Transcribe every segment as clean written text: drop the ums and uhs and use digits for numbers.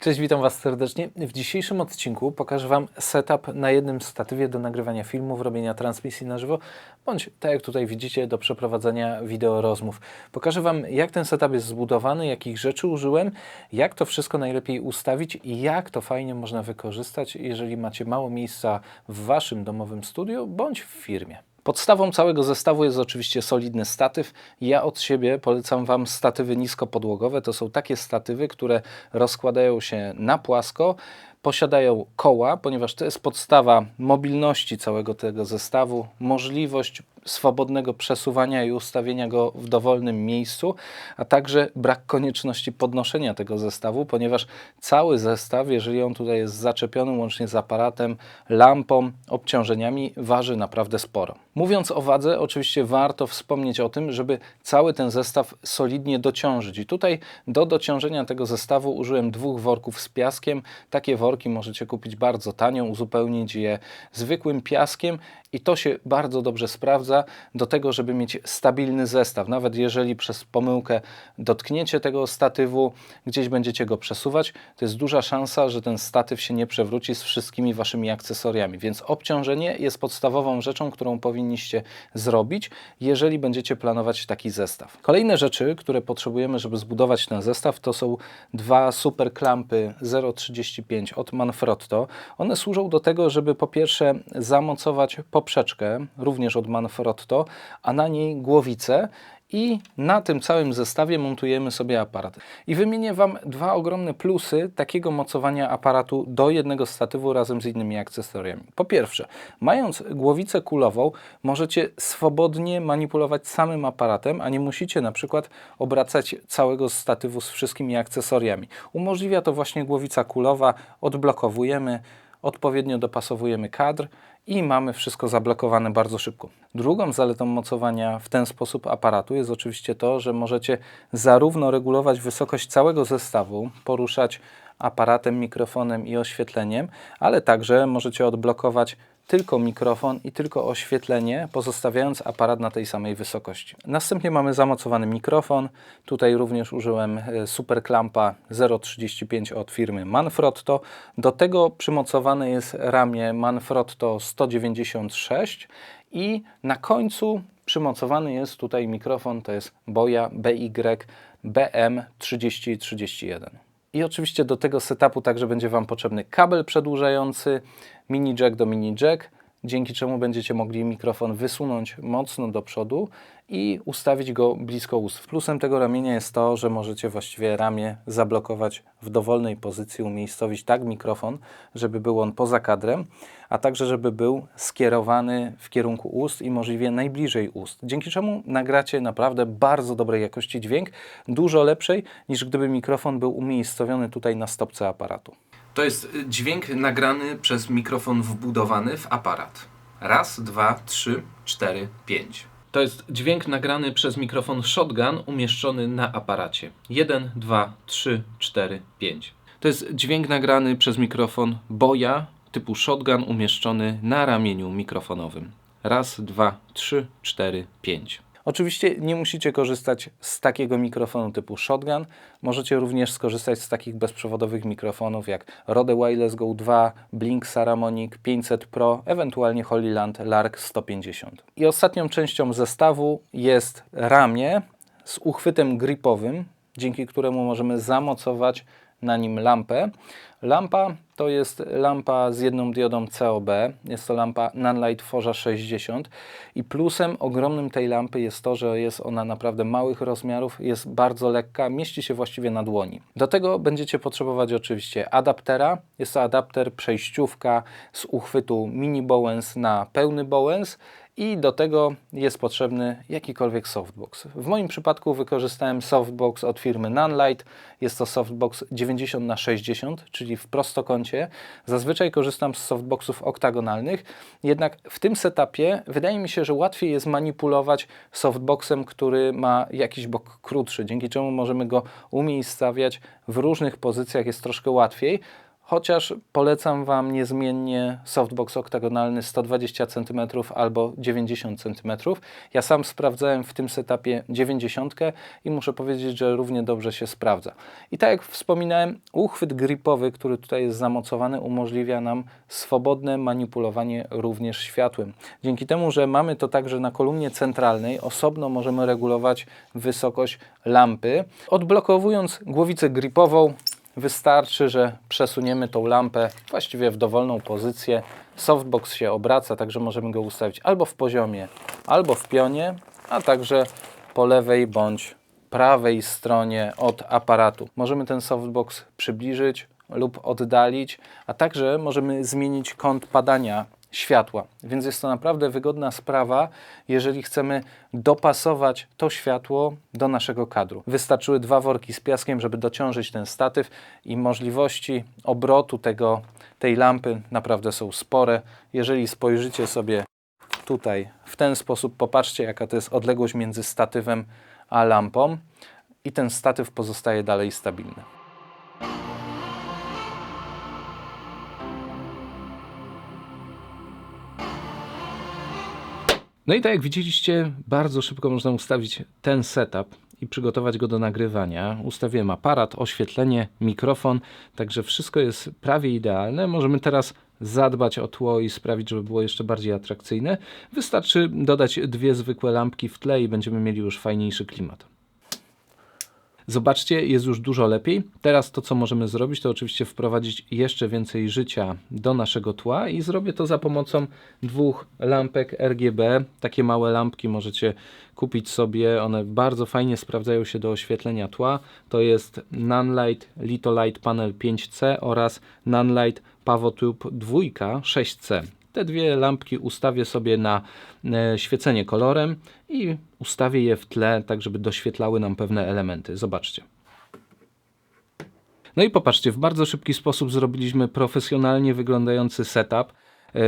Cześć, witam Was serdecznie. W dzisiejszym odcinku pokażę Wam setup na jednym statywie do nagrywania filmów, robienia transmisji na żywo, bądź tak jak tutaj widzicie, do przeprowadzania wideo rozmów. Pokażę Wam, jak ten setup jest zbudowany, jakich rzeczy użyłem, jak to wszystko najlepiej ustawić i jak to fajnie można wykorzystać, jeżeli macie mało miejsca w Waszym domowym studiu, bądź w firmie. Podstawą całego zestawu jest oczywiście solidny statyw. Ja od siebie polecam Wam statywy niskopodłogowe. To są takie statywy, które rozkładają się na płasko, posiadają koła, ponieważ to jest podstawa mobilności całego tego zestawu, możliwość swobodnego przesuwania i ustawienia go w dowolnym miejscu, a także brak konieczności podnoszenia tego zestawu, ponieważ cały zestaw, jeżeli on tutaj jest zaczepiony łącznie z aparatem, lampą, obciążeniami, waży naprawdę sporo. Mówiąc o wadze, oczywiście warto wspomnieć o tym, żeby cały ten zestaw solidnie dociążyć. I tutaj do dociążenia tego zestawu użyłem 2 worków z piaskiem. Takie worki możecie kupić bardzo tanio, uzupełnić je zwykłym piaskiem i to się bardzo dobrze sprawdza do tego, żeby mieć stabilny zestaw. Nawet jeżeli przez pomyłkę dotkniecie tego statywu, gdzieś będziecie go przesuwać, to jest duża szansa, że ten statyw się nie przewróci z wszystkimi Waszymi akcesoriami. Więc obciążenie jest podstawową rzeczą, którą powinniście zrobić, jeżeli będziecie planować taki zestaw. Kolejne rzeczy, które potrzebujemy, żeby zbudować ten zestaw, to są 2 super klampy 0,35 od Manfrotto. One służą do tego, żeby po pierwsze zamocować poprzeczkę, również od Manfrotto, a na niej głowicę i na tym całym zestawie montujemy sobie aparat. I wymienię Wam 2 ogromne plusy takiego mocowania aparatu do jednego statywu razem z innymi akcesoriami. Po pierwsze, mając głowicę kulową, możecie swobodnie manipulować samym aparatem, a nie musicie na przykład obracać całego statywu z wszystkimi akcesoriami. Umożliwia to właśnie głowica kulowa, odblokowujemy, odpowiednio dopasowujemy kadr i mamy wszystko zablokowane bardzo szybko. Drugą zaletą mocowania w ten sposób aparatu jest oczywiście to, że możecie zarówno regulować wysokość całego zestawu, poruszać aparatem, mikrofonem i oświetleniem, ale także możecie odblokować tylko mikrofon i tylko oświetlenie, pozostawiając aparat na tej samej wysokości. Następnie mamy zamocowany mikrofon. Tutaj również użyłem super klampa 0,35 od firmy Manfrotto. Do tego przymocowane jest ramię Manfrotto 196 i na końcu przymocowany jest tutaj mikrofon, to jest Boya BY BM3031. I oczywiście do tego setupu także będzie Wam potrzebny kabel przedłużający, mini jack do mini jack, dzięki czemu będziecie mogli mikrofon wysunąć mocno do przodu i ustawić go blisko ust. Plusem tego ramienia jest to, że możecie właściwie ramię zablokować w dowolnej pozycji, umiejscowić tak mikrofon, żeby był on poza kadrem, a także żeby był skierowany w kierunku ust i możliwie najbliżej ust. Dzięki czemu nagracie naprawdę bardzo dobrej jakości dźwięk, dużo lepszej niż gdyby mikrofon był umiejscowiony tutaj na stopce aparatu. To jest dźwięk nagrany przez mikrofon wbudowany w aparat. Raz, 2, 3, 4, 5. To jest dźwięk nagrany przez mikrofon shotgun umieszczony na aparacie. 1, 2, 3, 4, 5. To jest dźwięk nagrany przez mikrofon Boya typu shotgun umieszczony na ramieniu mikrofonowym. Raz, 2, 3, 4, 5. Oczywiście nie musicie korzystać z takiego mikrofonu typu shotgun. Możecie również skorzystać z takich bezprzewodowych mikrofonów jak Rode Wireless Go 2, Blink Saramonic 500 Pro, ewentualnie Holyland Lark 150. I ostatnią częścią zestawu jest ramię z uchwytem gripowym, dzięki któremu możemy zamocować na nim lampę. Lampa to jest lampa z jedną diodą COB, jest to lampa Nanlite Forza 60 i plusem ogromnym tej lampy jest to, że jest ona naprawdę małych rozmiarów, jest bardzo lekka, mieści się właściwie na dłoni. Do tego będziecie potrzebować oczywiście adaptera, jest to adapter przejściówka z uchwytu mini Bowens na pełny Bowens i do tego jest potrzebny jakikolwiek softbox. W moim przypadku wykorzystałem softbox od firmy Nanlite. Jest to softbox 90×60, czyli w prostokącie. Zazwyczaj korzystam z softboxów oktagonalnych, jednak w tym setupie wydaje mi się, że łatwiej jest manipulować softboxem, który ma jakiś bok krótszy, dzięki czemu możemy go umiejscawiać w różnych pozycjach, jest troszkę łatwiej. chociaż polecam Wam niezmiennie softbox oktagonalny 120 cm albo 90 cm. Ja sam sprawdzałem w tym setupie 90 i muszę powiedzieć, że równie dobrze się sprawdza. I tak jak wspominałem, uchwyt gripowy, który tutaj jest zamocowany, umożliwia nam swobodne manipulowanie również światłem. Dzięki temu, że mamy to także na kolumnie centralnej, osobno możemy regulować wysokość lampy. Odblokowując głowicę gripową, wystarczy, że przesuniemy tą lampę właściwie w dowolną pozycję. Softbox się obraca, także możemy go ustawić albo w poziomie, albo w pionie, a także po lewej bądź prawej stronie od aparatu. Możemy ten softbox przybliżyć lub oddalić, a także możemy zmienić kąt padania światła, więc jest to naprawdę wygodna sprawa, jeżeli chcemy dopasować to światło do naszego kadru. Wystarczyły 2 worki z piaskiem, żeby dociążyć ten statyw i możliwości obrotu tej lampy naprawdę są spore. Jeżeli spojrzycie sobie tutaj w ten sposób, popatrzcie, jaka to jest odległość między statywem a lampą i ten statyw pozostaje dalej stabilny. No i tak jak widzieliście, bardzo szybko można ustawić ten setup i przygotować go do nagrywania. Ustawiłem aparat, oświetlenie, mikrofon, także wszystko jest prawie idealne. Możemy teraz zadbać o tło i sprawić, żeby było jeszcze bardziej atrakcyjne. Wystarczy dodać 2 zwykłe lampki w tle i będziemy mieli już fajniejszy klimat. Zobaczcie, jest już dużo lepiej. Teraz to, co możemy zrobić, to oczywiście wprowadzić jeszcze więcej życia do naszego tła i zrobię to za pomocą 2 lampek RGB. Takie małe lampki możecie kupić sobie, one bardzo fajnie sprawdzają się do oświetlenia tła. To jest Nanlite Litho-Lite Panel 5C oraz Nanlite Pavotube 2 6C. Te 2 lampki ustawię sobie na świecenie kolorem i ustawię je w tle, tak żeby doświetlały nam pewne elementy. Zobaczcie. No i popatrzcie, w bardzo szybki sposób zrobiliśmy profesjonalnie wyglądający setup.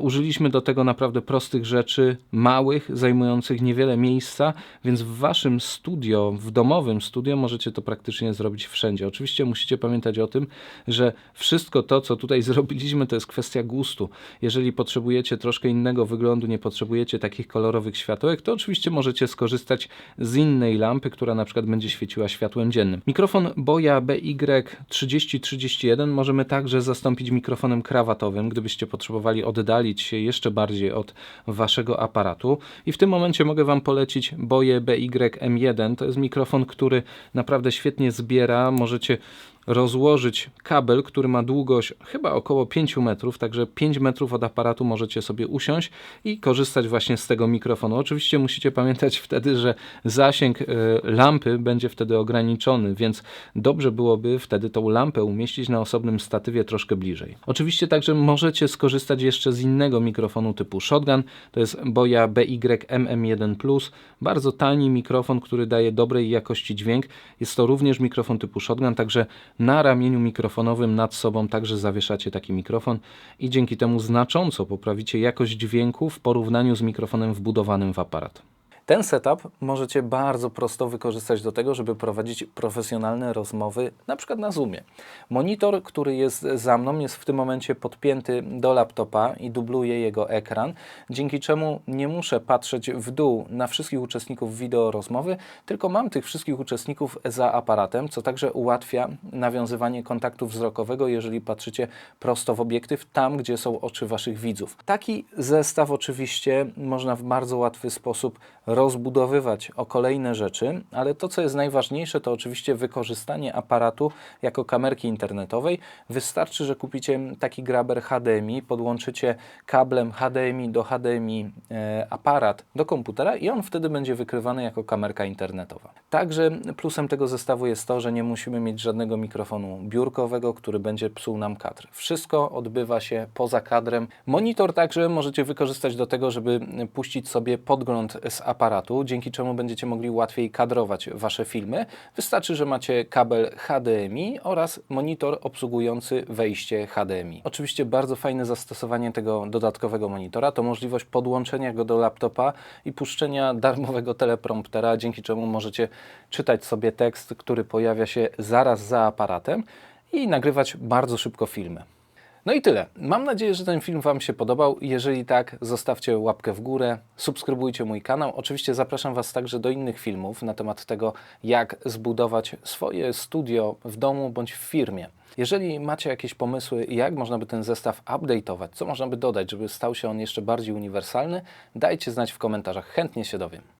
Użyliśmy do tego naprawdę prostych rzeczy, małych, zajmujących niewiele miejsca, więc w waszym studio, w domowym studio możecie to praktycznie zrobić wszędzie. Oczywiście musicie pamiętać o tym, że wszystko to, co tutaj zrobiliśmy, to jest kwestia gustu. Jeżeli potrzebujecie troszkę innego wyglądu, nie potrzebujecie takich kolorowych światełek, to oczywiście możecie skorzystać z innej lampy, która na przykład będzie świeciła światłem dziennym. Mikrofon Boya BY3031 możemy także zastąpić mikrofonem krawatowym, gdybyście potrzebowali oddalić się jeszcze bardziej od waszego aparatu. I w tym momencie mogę wam polecić Boya BY-M1. To jest mikrofon, który naprawdę świetnie zbiera. Możecie rozłożyć kabel, który ma długość chyba około 5 metrów, także 5 metrów od aparatu możecie sobie usiąść i korzystać właśnie z tego mikrofonu. Oczywiście musicie pamiętać wtedy, że zasięg lampy będzie wtedy ograniczony, więc dobrze byłoby wtedy tą lampę umieścić na osobnym statywie troszkę bliżej. Oczywiście także możecie skorzystać jeszcze z innego mikrofonu typu shotgun, to jest Boya BY-MM1 Plus, bardzo tani mikrofon, który daje dobrej jakości dźwięk. Jest to również mikrofon typu shotgun, także na ramieniu mikrofonowym nad sobą także zawieszacie taki mikrofon i dzięki temu znacząco poprawicie jakość dźwięku w porównaniu z mikrofonem wbudowanym w aparat. Ten setup możecie bardzo prosto wykorzystać do tego, żeby prowadzić profesjonalne rozmowy, na przykład na Zoomie. Monitor, który jest za mną, jest w tym momencie podpięty do laptopa i dubluje jego ekran, dzięki czemu nie muszę patrzeć w dół na wszystkich uczestników wideo rozmowy, tylko mam tych wszystkich uczestników za aparatem, co także ułatwia nawiązywanie kontaktu wzrokowego, jeżeli patrzycie prosto w obiektyw, tam gdzie są oczy waszych widzów. Taki zestaw oczywiście można w bardzo łatwy sposób rozbudowywać o kolejne rzeczy, ale to, co jest najważniejsze, to oczywiście wykorzystanie aparatu jako kamerki internetowej. Wystarczy, że kupicie taki graber HDMI, podłączycie kablem HDMI do HDMI aparat do komputera i on wtedy będzie wykrywany jako kamerka internetowa. Także plusem tego zestawu jest to, że nie musimy mieć żadnego mikrofonu biurkowego, który będzie psuł nam kadr. Wszystko odbywa się poza kadrem. Monitor także możecie wykorzystać do tego, żeby puścić sobie podgląd z aparatu, dzięki czemu będziecie mogli łatwiej kadrować wasze filmy. Wystarczy, że macie kabel HDMI oraz monitor obsługujący wejście HDMI. Oczywiście bardzo fajne zastosowanie tego dodatkowego monitora to możliwość podłączenia go do laptopa i puszczenia darmowego telepromptera, dzięki czemu możecie czytać sobie tekst, który pojawia się zaraz za aparatem i nagrywać bardzo szybko filmy. No i tyle. Mam nadzieję, że ten film Wam się podobał. Jeżeli tak, zostawcie łapkę w górę, subskrybujcie mój kanał. Oczywiście zapraszam Was także do innych filmów na temat tego, jak zbudować swoje studio w domu bądź w firmie. Jeżeli macie jakieś pomysły, jak można by ten zestaw update'ować, co można by dodać, żeby stał się on jeszcze bardziej uniwersalny, dajcie znać w komentarzach, chętnie się dowiem.